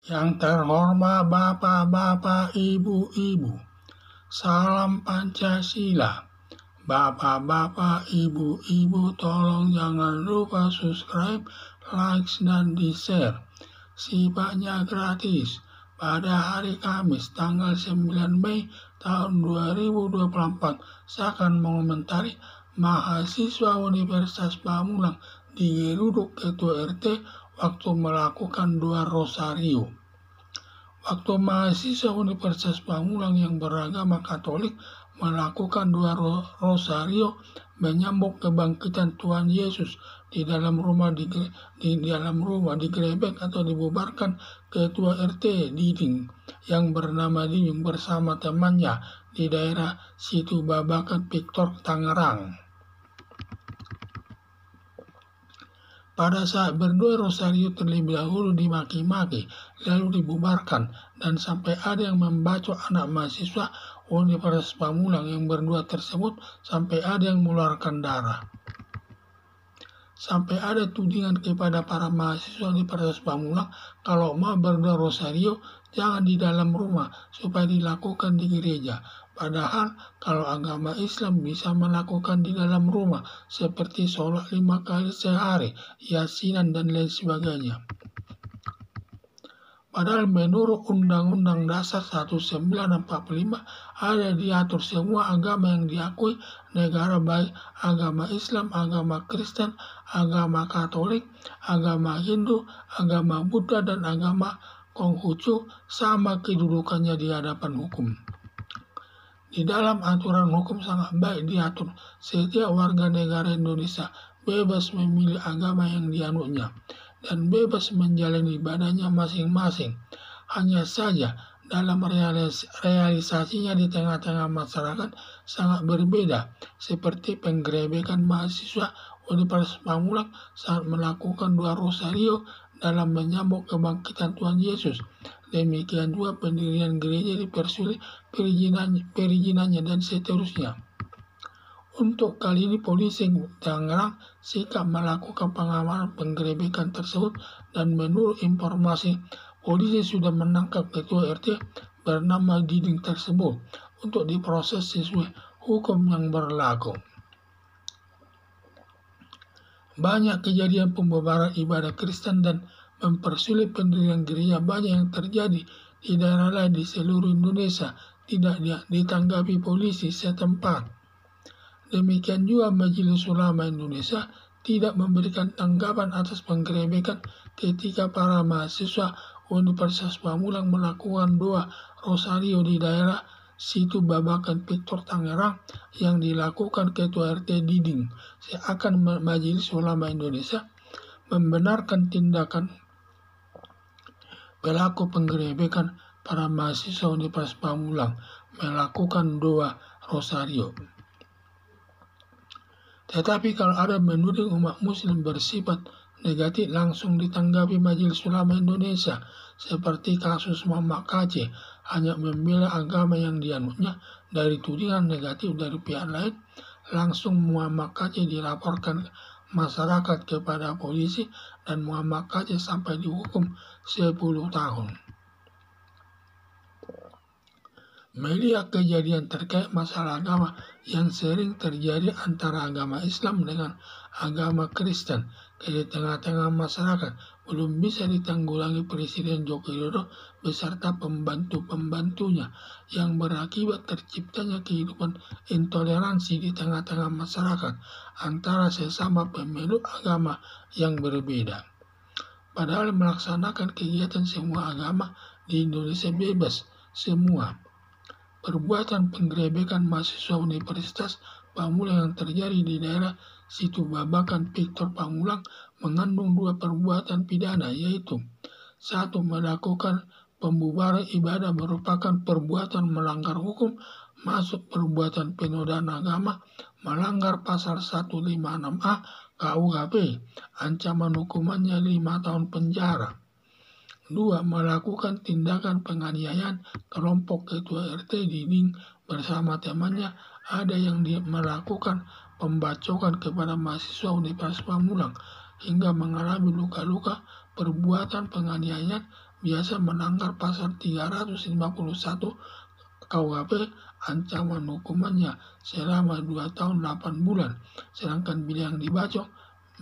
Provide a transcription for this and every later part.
Yang terhormat Bapak-bapak, Ibu-ibu, salam Pancasila. Bapak-bapak, Ibu-ibu, tolong jangan lupa subscribe, like, dan di-share. Sifatnya gratis. Pada hari Kamis tanggal 9 Mei tahun 2024, saya akan mengomentari mahasiswa Universitas Pamulang digeruduk Ketua RT waktu melakukan dua rosario. Waktu mahasiswa Universitas Pamulang yang beragama Katolik melakukan dua rosario menyambut kebangkitan Tuhan Yesus di dalam rumah digerebek atau dibubarkan Ketua RT Diding yang bernama Diding bersama temannya di daerah Situ Babakan, Victor, Tangerang. Pada saat berdua rosario terlebih dahulu dimaki-maki, lalu dibubarkan, dan sampai ada yang membacok anak mahasiswa Universitas Pamulang yang berdua tersebut sampai ada yang mengeluarkan darah. Sampai ada tudingan kepada para mahasiswa Universitas Pamulang kalau mau berdua rosario jangan di dalam rumah supaya dilakukan di gereja. Padahal kalau agama Islam bisa melakukan di dalam rumah seperti sholat 5 kali sehari, yasinan dan lain sebagainya. Padahal menurut Undang-Undang Dasar 1945 ada diatur semua agama yang diakui negara baik agama Islam, agama Kristen, agama Katolik, agama Hindu, agama Buddha, dan agama Konghucu sama kedudukannya di hadapan hukum. Di dalam aturan hukum sangat baik diatur setiap warga negara Indonesia bebas memilih agama yang dianutnya dan bebas menjalani ibadahnya masing-masing. Hanya saja dalam realisasinya di tengah-tengah masyarakat sangat berbeda, seperti penggerebekan mahasiswa Universitas Pamulang saat melakukan dua rosario dalam menyambut kebangkitan Tuhan Yesus. Demikian juga pendirian gereja dipersulit perizinannya dan seterusnya. Untuk kali ini polisi Tangerang sikap melakukan pengamanan penggerebekan tersebut dan menurut informasi polisi sudah menangkap Ketua RT bernama Diding tersebut untuk diproses sesuai hukum yang berlaku. Banyak kejadian pembubaran ibadah Kristen dan mempersulit pendirian gereja banyak yang terjadi di daerah lain di seluruh Indonesia tidak ditanggapi polisi setempat. Demikian juga Majelis Ulama Indonesia tidak memberikan tanggapan atas penggerebekan ketika para mahasiswa Universitas Pamulang melakukan dua rosario di daerah Situ Babakan, Victor, Tangerang yang dilakukan Ketua RT Diding. Seakan Majelis Ulama Indonesia membenarkan tindakan pelaku penggerebekan para mahasiswa Universitas Pamulang melakukan dua rosario. Tetapi kalau ada menuding umat muslim bersifat negatif langsung ditanggapi Majelis Ulama Indonesia, seperti kasus Muhammad KC hanya membela agama yang dianutnya dari tudingan negatif dari pihak lain, langsung Muhammad KC dilaporkan masyarakat kepada polisi dan Muhammad KC sampai dihukum 10 tahun. Melihat kejadian terkait masalah agama yang sering terjadi antara agama Islam dengan agama Kristen di tengah-tengah masyarakat belum bisa ditanggulangi Presiden Joko Widodo beserta pembantu-pembantunya yang berakibat terciptanya kehidupan intoleransi di tengah-tengah masyarakat antara sesama pemeluk agama yang berbeda. Padahal melaksanakan kegiatan semua agama di Indonesia bebas semua. Perbuatan penggerebekan mahasiswa Universitas Pamulang yang terjadi di daerah Situ Babakan, Victor, Pamulang mengandung dua perbuatan pidana, yaitu 1. Melakukan pembubaran ibadah merupakan perbuatan melanggar hukum, masuk perbuatan penodaan agama, melanggar pasal 156A KUHP, ancaman hukumannya 5 tahun penjara. 2. Melakukan tindakan penganiayaan kelompok Ketua RT Diding bersama temannya. Ada yang melakukan pembacokan kepada mahasiswa Universitas Pamulang hingga mengalami luka-luka. Perbuatan penganiayaan biasa melanggar pasal 351 KUHP, ancaman hukumannya selama 2 tahun 8 bulan. Sedangkan bila yang dibacok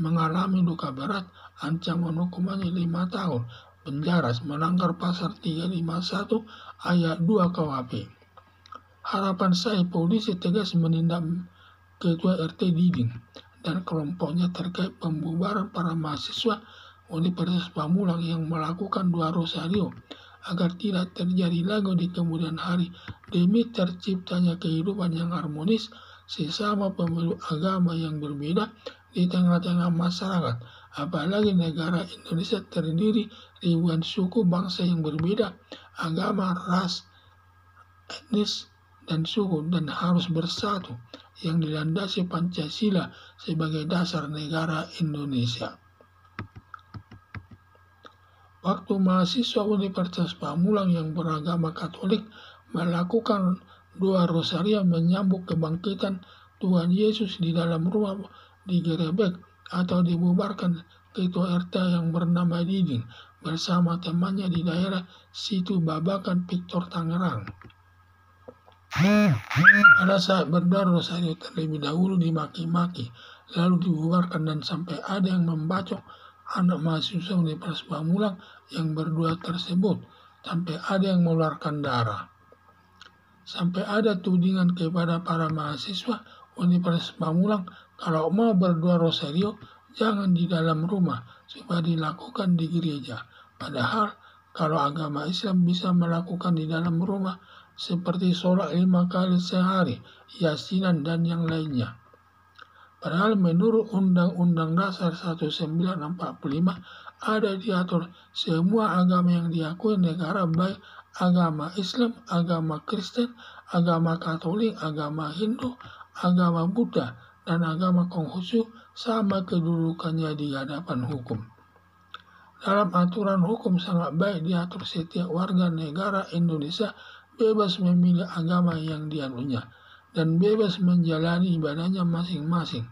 mengalami luka berat, ancaman hukumannya 5 tahun penjara melanggar pasal 351 ayat 2 KUHP. Harapan saya polisi tegas menindak Ketua RT Diding dan kelompoknya terkait pembubaran para mahasiswa Universitas Pamulang yang melakukan 2 Rosario agar tidak terjadi lagi di kemudian hari demi terciptanya kehidupan yang harmonis sesama pemeluk agama yang berbeda di tengah-tengah masyarakat. Apalagi negara Indonesia terdiri ribuan suku bangsa yang berbeda, agama, ras, etnis, dan suku, dan harus bersatu yang dilandasi Pancasila sebagai dasar negara Indonesia. Waktu mahasiswa Universitas Pamulang yang beragama Katolik melakukan 2 Rosario menyambut kebangkitan Tuhan Yesus di dalam rumah digerebek atau dibubarkan Ketua RT yang bernama Diding bersama temannya di daerah Situ Babakan, Victor, Tangerang. Pada saat berdoa Rosario terlebih dahulu dimaki-maki, lalu dibubarkan dan sampai ada yang membacok anak mahasiswa Universitas Pamulang yang berdua tersebut, sampai ada yang mengeluarkan darah. Sampai ada tudingan kepada para mahasiswa Universitas Pamulang kalau mau berdoa Rosario jangan di dalam rumah, supaya dilakukan di gereja. Padahal kalau agama Islam bisa melakukan di dalam rumah seperti sholat 5 kali sehari, yasinan dan yang lainnya. Padahal menurut Undang-Undang Dasar 1945 ada diatur semua agama yang diakui negara, baik agama Islam, agama Kristen, agama Katolik, agama Hindu, agama Buddha, dan agama Konghucu sama kedudukannya di hadapan hukum. Dalam aturan hukum sangat baik diatur setiap warga negara Indonesia bebas memilih agama yang dianunya dan bebas menjalani ibadahnya masing-masing.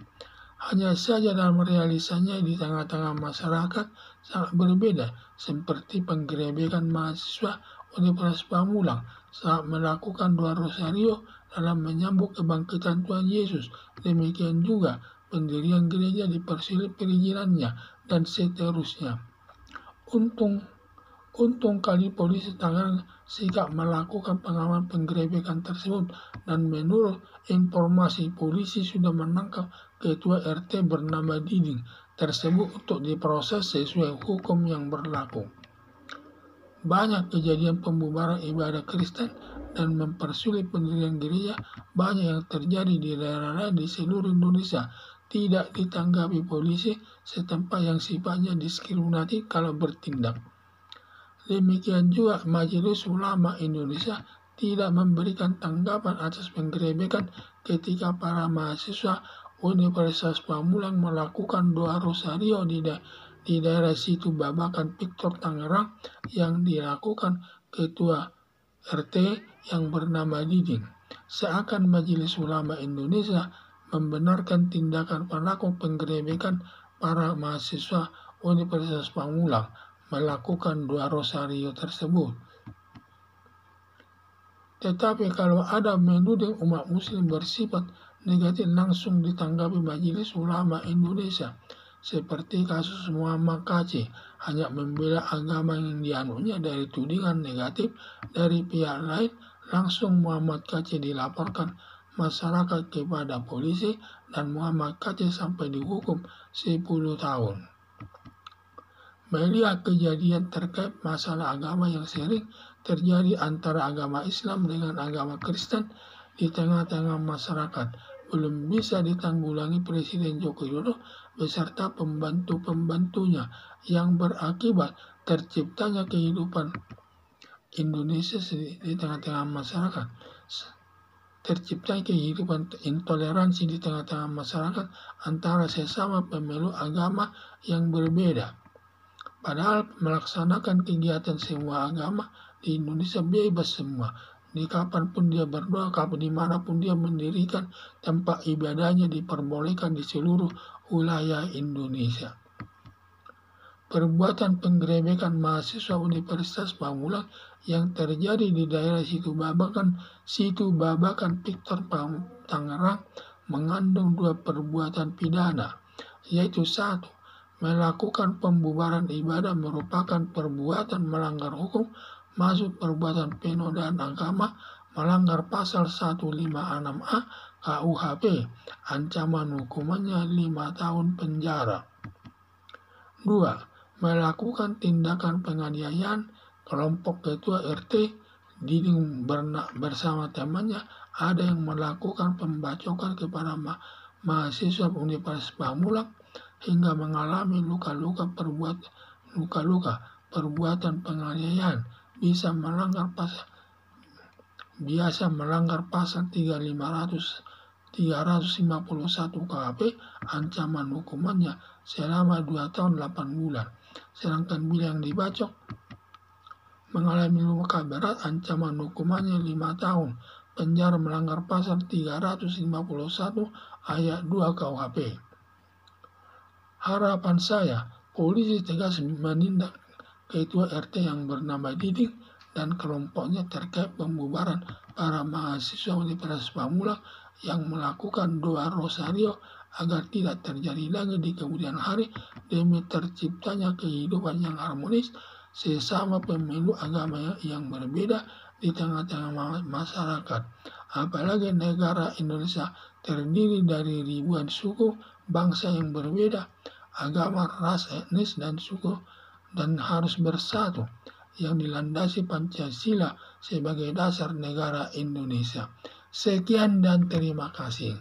Hanya saja dalam realisasinya di tengah-tengah masyarakat sangat berbeda, seperti penggerebekan mahasiswa Universitas Pamulang saat melakukan 2 Rosario dalam menyambut kebangkitan Tuhan Yesus. Demikian juga pendirian gereja di perizilannya dan seterusnya. Untung kali polisi Tangerang sikap melakukan pengawalan penggerebekan tersebut, dan menurut informasi polisi sudah menangkap Ketua RT bernama Diding tersebut untuk diproses sesuai hukum yang berlaku. Banyak kejadian pembubaran ibadah Kristen dan mempersulit pendirian gereja banyak yang terjadi di daerah-daerah di seluruh Indonesia tidak ditanggapi polisi setempat yang sifatnya diskriminatif kalau bertindak. Demikian juga Majelis Ulama Indonesia tidak memberikan tanggapan atas penggerebekan ketika para mahasiswa Universitas Pamulang melakukan 2 Rosario di daerah Situ Babakan, Victor, Tangerang yang dilakukan Ketua RT yang bernama Diding. Seakan Majelis Ulama Indonesia membenarkan tindakan pelaku penggerebekan para mahasiswa Universitas Pamulang melakukan 2 Rosario tersebut. Tetapi kalau ada menuding umat muslim bersifat negatif langsung ditanggapi Majelis Ulama Indonesia, seperti kasus Muhammad KC hanya membela agama yang dianunya dari tudingan negatif dari pihak lain, langsung Muhammad KC dilaporkan masyarakat kepada polisi dan Muhammad KC sampai dihukum 10 tahun. Melihat kejadian terkait masalah agama yang sering terjadi antara agama Islam dengan agama Kristen di tengah-tengah masyarakat belum bisa ditanggulangi Presiden Joko Widodo beserta pembantu-pembantunya, yang berakibat terciptanya kehidupan Indonesia di tengah-tengah masyarakat. Tercipta kehidupan intoleransi di tengah-tengah masyarakat antara sesama pemeluk agama yang berbeda. Padahal melaksanakan kegiatan semua agama di Indonesia bebas semua. Di kapanpun dia berdoa, dimanapun dia mendirikan tempat ibadahnya diperbolehkan di seluruh wilayah Indonesia. perbuatan penggerebekan mahasiswa Universitas Pamulang yang terjadi di daerah Situ Babakan Victor Tangerang mengandung 2 perbuatan pidana, yaitu 1. Melakukan pembubaran ibadah merupakan perbuatan melanggar hukum, masuk perbuatan penodaan agama, melanggar pasal 156A KUHP, ancaman hukumannya 5 tahun penjara. 2. Melakukan tindakan penganiayaan. Kelompok ketua RT Diding bersama temannya ada yang melakukan pembacokan kepada mahasiswa Universitas Pamulang hingga mengalami luka-luka. Perbuatan penganiayaan biasa melanggar pasal 351 KUHP, ancaman hukumannya selama 2 tahun 8 bulan. Sedangkan bila yang dibacok mengalami luka berat, ancaman hukumannya 5 tahun penjara melanggar pasal 351 ayat 2 KUHP. Harapan saya, polisi tegas menindak ketua RT yang bernama Diding dan kelompoknya terkait pembubaran para mahasiswa Universitas Pamulang yang melakukan doa rosario agar tidak terjadi lagi di kemudian hari demi terciptanya kehidupan yang harmonis sesama pemilih agama yang berbeda di tengah-tengah masyarakat. Apalagi negara Indonesia terdiri dari ribuan suku bangsa yang berbeda, agama, ras, etnis, dan suku, dan harus bersatu yang dilandasi Pancasila sebagai dasar negara Indonesia. Sekian dan terima kasih.